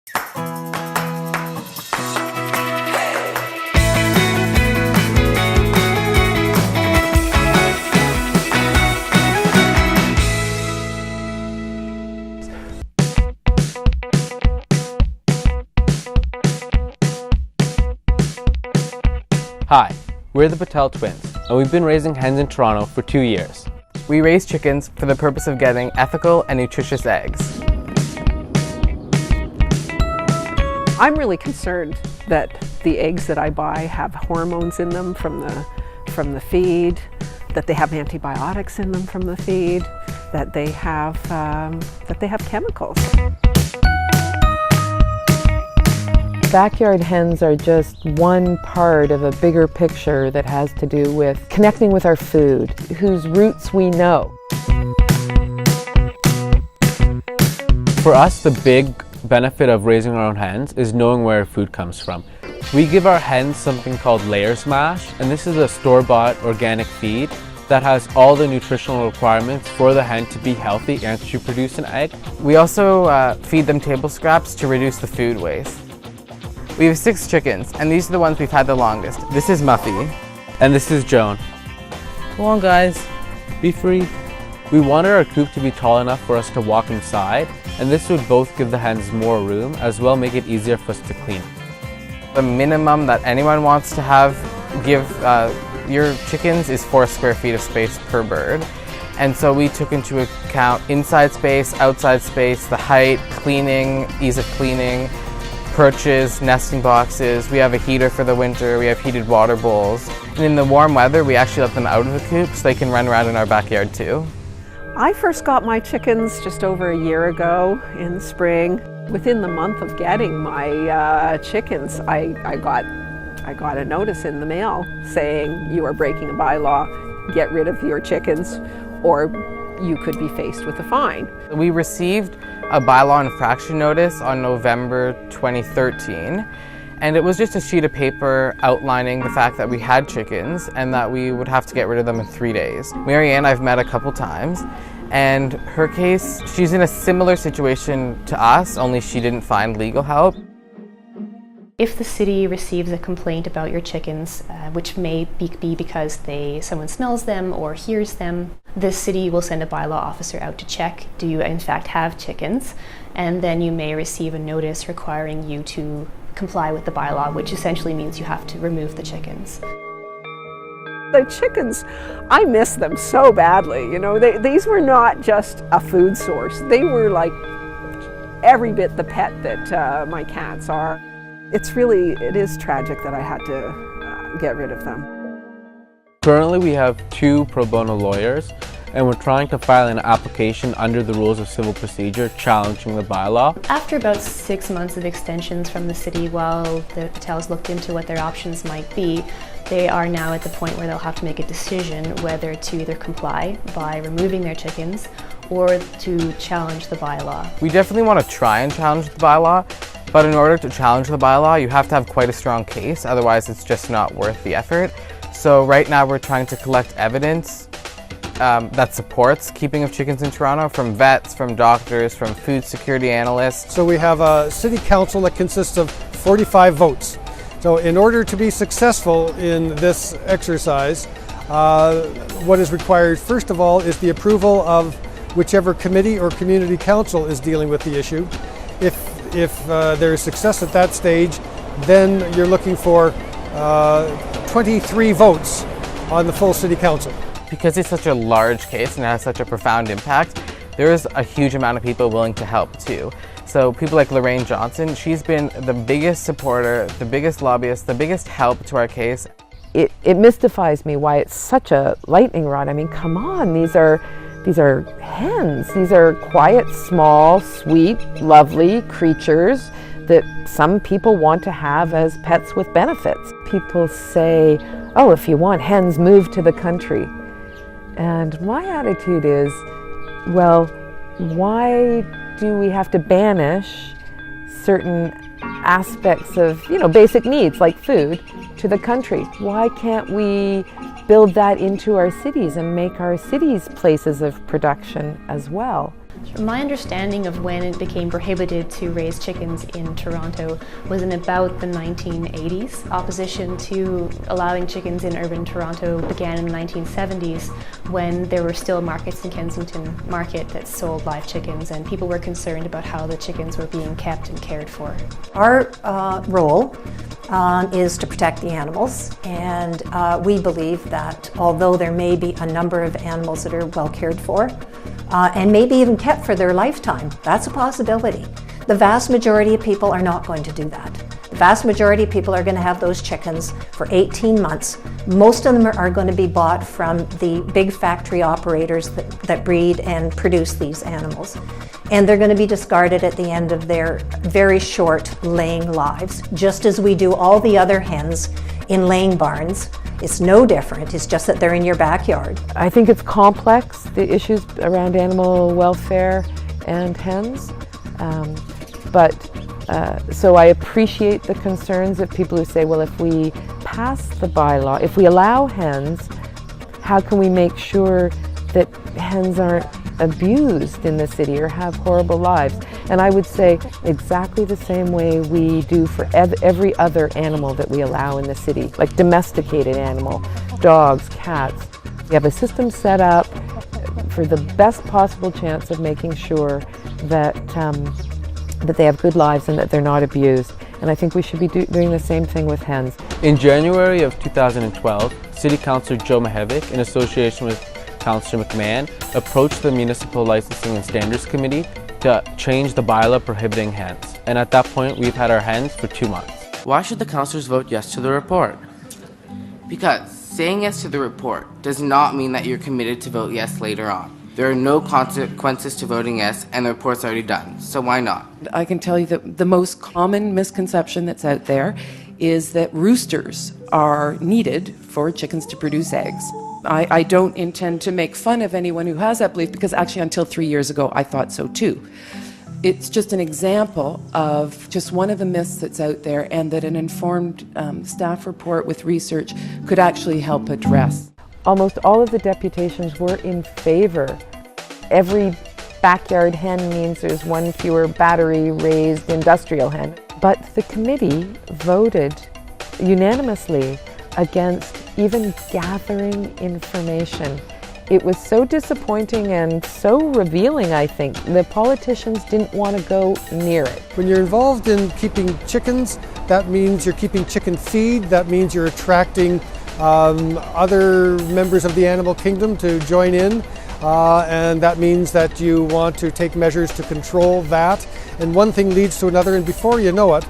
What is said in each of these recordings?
Hi, we're the Patel twins, and we've been raising hens in Toronto for 2 years. We raise chickens for the purpose of getting ethical and nutritious eggs. I'm really concerned that the eggs that I buy have hormones in them from the feed, that they have antibiotics in them from the feed, that they have chemicals. Backyard hens are just one part of a bigger picture that has to do with connecting with our food, whose roots we know. For us, the big benefit of raising our own hens is knowing where our food comes from. We give our hens something called Layers Mash, and this is a store-bought organic feed that has all the nutritional requirements for the hen to be healthy and to produce an egg. We also feed them table scraps to reduce the food waste. We have 6 chickens, and these are the ones we've had the longest. This is Muffy. And this is Joan. Come on, guys. Be free. We wanted our coop to be tall enough for us to walk inside, and this would both give the hens more room, as well make it easier for us to clean. The minimum that anyone wants to give your chickens is 4 square feet of space per bird. And so we took into account inside space, outside space, the height, cleaning, ease of cleaning, perches, nesting boxes. We have a heater for the winter. We have heated water bowls. And in the warm weather, we actually let them out of the coop so they can run around in our backyard too. I first got my chickens just over a year ago in spring. Within the month of getting my chickens, I got a notice in the mail saying you are breaking a bylaw, get rid of your chickens, or you could be faced with a fine. We received a bylaw infraction notice on November 2013, and it was just a sheet of paper outlining the fact that we had chickens and that we would have to get rid of them in 3 days. Marianne I've met a couple times, and her case, she's in a similar situation to us, only she didn't find legal help. If the city receives a complaint about your chickens, which may be because someone smells them or hears them, the city will send a bylaw officer out to check, do you in fact have chickens? And then you may receive a notice requiring you to comply with the bylaw, which essentially means you have to remove the chickens. The chickens, I miss them so badly. You know, these were not just a food source. They were like every bit the pet that my cats are. It is tragic that I had to get rid of them. Currently, we have 2 pro bono lawyers, and we're trying to file an application under the Rules of Civil Procedure challenging the bylaw. After about 6 months of extensions from the city while the Patels looked into what their options might be, they are now at the point where they'll have to make a decision whether to either comply by removing their chickens or to challenge the bylaw. We definitely want to try and challenge the bylaw, but in order to challenge the bylaw, you have to have quite a strong case, otherwise it's just not worth the effort. So right now we're trying to collect evidence that supports keeping of chickens in Toronto from vets, from doctors, from food security analysts. So we have a city council that consists of 45 votes. So in order to be successful in this exercise, what is required first of all is the approval of whichever committee or community council is dealing with the issue. If there is success at that stage, then you're looking for 23 votes on the full city council. Because it's such a large case and it has such a profound impact, there is a huge amount of people willing to help too. So people like Lorraine Johnson, she's been the biggest supporter, the biggest lobbyist, the biggest help to our case. It mystifies me why it's such a lightning rod. I mean, come on, these are hens. These are quiet, small, sweet, lovely creatures that some people want to have as pets with benefits. People say, oh, if you want hens, move to the country. And my attitude is, well, why do we have to banish certain aspects of, basic needs like food to the country? Why can't we build that into our cities and make our cities places of production as well? My understanding of when it became prohibited to raise chickens in Toronto was in about the 1980s. Opposition to allowing chickens in urban Toronto began in the 1970s when there were still markets in Kensington Market that sold live chickens, and people were concerned about how the chickens were being kept and cared for. Our role is to protect the animals, and we believe that although there may be a number of animals that are well cared for, and maybe even kept for their lifetime, that's a possibility. The vast majority of people are not going to do that. The vast majority of people are going to have those chickens for 18 months. Most of them are going to be bought from the big factory operators that breed and produce these animals. And they're going to be discarded at the end of their very short laying lives, just as we do all the other hens in laying barns. It's no different, it's just that they're in your backyard. I think it's complex, the issues around animal welfare and hens. So I appreciate the concerns of people who say, well, if we pass the bylaw, if we allow hens, how can we make sure that hens aren't abused in the city or have horrible lives? And I would say exactly the same way we do for every other animal that we allow in the city, like domesticated animal, dogs, cats. We have a system set up for the best possible chance of making sure that that they have good lives and that they're not abused. And I think we should be doing the same thing with hens. In January of 2012, City Councillor Joe Mihevc, in association with Councillor McMahon, approached the Municipal Licensing and Standards Committee to change the bylaw prohibiting hens. And at that point, we've had our hens for 2 months. Why should the councillors vote yes to the report? Because saying yes to the report does not mean that you're committed to vote yes later on. There are no consequences to voting yes, and the report's already done, so why not? I can tell you that the most common misconception that's out there is that roosters are needed for chickens to produce eggs. I don't intend to make fun of anyone who has that belief, because actually until 3 years ago I thought so too. It's just an example of just one of the myths that's out there, and that an informed staff report with research could actually help address. Almost all of the deputations were in favor. Every backyard hen means there's one fewer battery-raised industrial hen. But the committee voted unanimously against even gathering information. It was so disappointing and so revealing, I think. The politicians didn't want to go near it. When you're involved in keeping chickens, that means you're keeping chicken feed, that means you're attracting other members of the animal kingdom to join in, and that means that you want to take measures to control that. And one thing leads to another, and before you know it,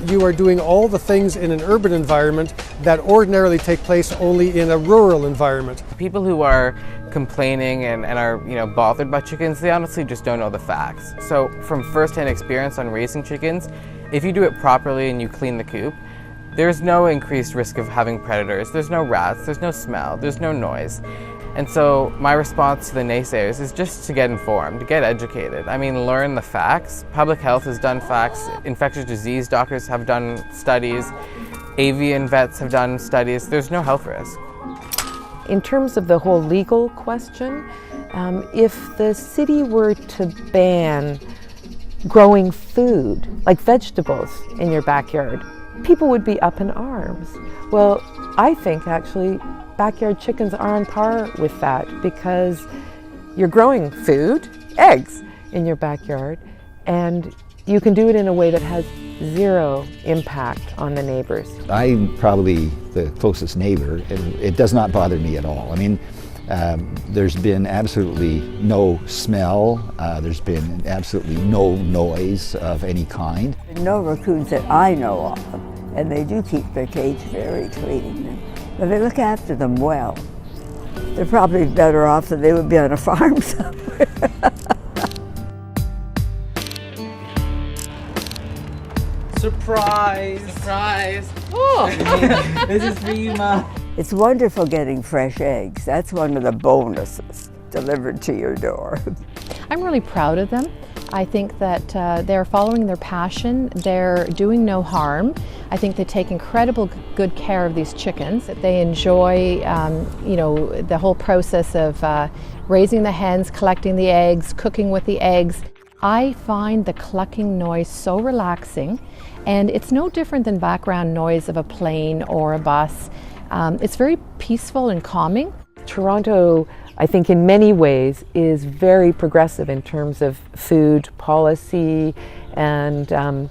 you are doing all the things in an urban environment that ordinarily take place only in a rural environment. People who are complaining and are bothered by chickens, they honestly just don't know the facts. So from first-hand experience on raising chickens, if you do it properly and you clean the coop, there's no increased risk of having predators. There's no rats, there's no smell, there's no noise. And so my response to the naysayers is just to get informed, to get educated. I mean, learn the facts. Public health has done facts. Infectious disease doctors have done studies. Avian vets have done studies. There's no health risk. In terms of the whole legal question, if the city were to ban growing food, like vegetables, in your backyard, people would be up in arms. Well, I think actually backyard chickens are on par with that, because you're growing food, eggs, in your backyard, and you can do it in a way that has zero impact on the neighbors. I'm probably the closest neighbor, and it does not bother me at all. I mean, there's been absolutely no smell, there's been absolutely no noise of any kind. No raccoons that I know of, and they do keep their cage very clean. But they look after them well. They're probably better off than they would be on a farm somewhere. Surprise! Surprise! Oh! This is for you, Mom. It's wonderful getting fresh eggs. That's one of the bonuses delivered to your door. I'm really proud of them. I think that they're following their passion. They're doing no harm. I think they take incredible good care of these chickens. They enjoy, the whole process of raising the hens, collecting the eggs, cooking with the eggs. I find the clucking noise so relaxing, and it's no different than background noise of a plane or a bus. It's very peaceful and calming. Toronto, I think in many ways, is very progressive in terms of food policy and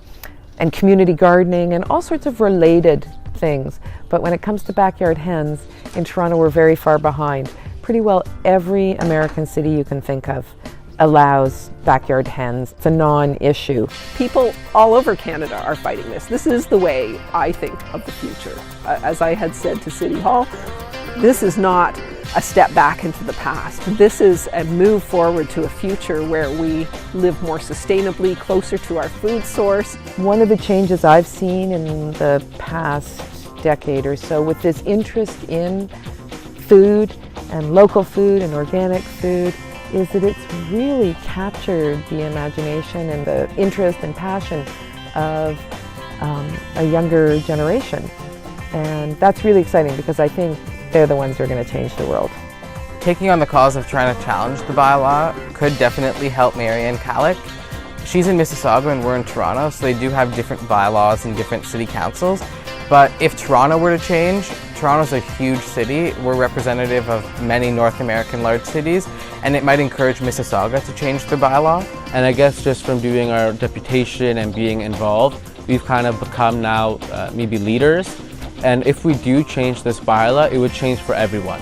community gardening and all sorts of related things. But when it comes to backyard hens, in Toronto we're very far behind. Pretty well every American city you can think of allows backyard hens. It's a non-issue. People all over Canada are fighting this. This is the way I think of the future. As I had said to City Hall, this is not a step back into the past. This is a move forward to a future where we live more sustainably, closer to our food source. One of the changes I've seen in the past decade or so with this interest in food and local food and organic food is that it's really captured the imagination and the interest and passion of a younger generation. And that's really exciting because I think they're the ones who are going to change the world. Taking on the cause of trying to challenge the bylaw could definitely help Marianne Kallick. She's in Mississauga and we're in Toronto, so they do have different bylaws and different city councils. But if Toronto were to change, Toronto's a huge city. We're representative of many North American large cities, and it might encourage Mississauga to change the bylaw. And I guess just from doing our deputation and being involved, we've kind of become now maybe leaders. And if we do change this bylaw, it would change for everyone.